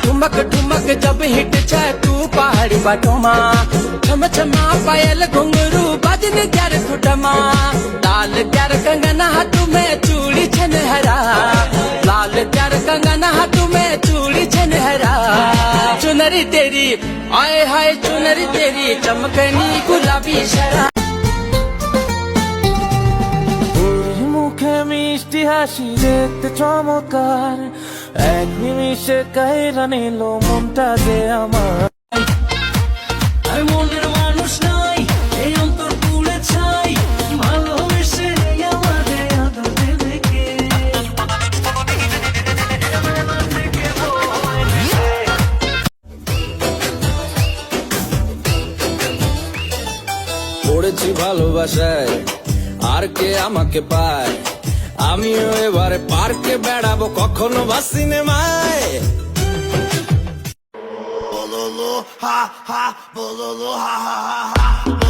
ठुमक ठुमक जब हिट जाए तू पहाड़ी बाटोमा छम छमा पायल घुंघरू बजन ग्यार खुटमा लाल ग्यार कंगना हाथ में चूड़ी छनहरा लाल ग्यार कंगना हाथ में चूड़ी छनहरा चुनरी तेरी आए हाय चुनरी तेरी चमकनी गुलाबी शरा মুখে মিষ্টি হাসি দেখতে চমৎকার এক নিমিষে কাইরা নিল মনটা যে আমার আমি মনের মানুষ নাই এই অন্তর পুড়ে ছাই ভালোবেসে আমাদের আদর দেবে কে পড়েছি ভালোবাসায় আর কে আমাকে পায় আমিও এবারে পার্কে বেড়াবো কখনো বা সিনেমায় bololo ha ha bololo ha ha ha ha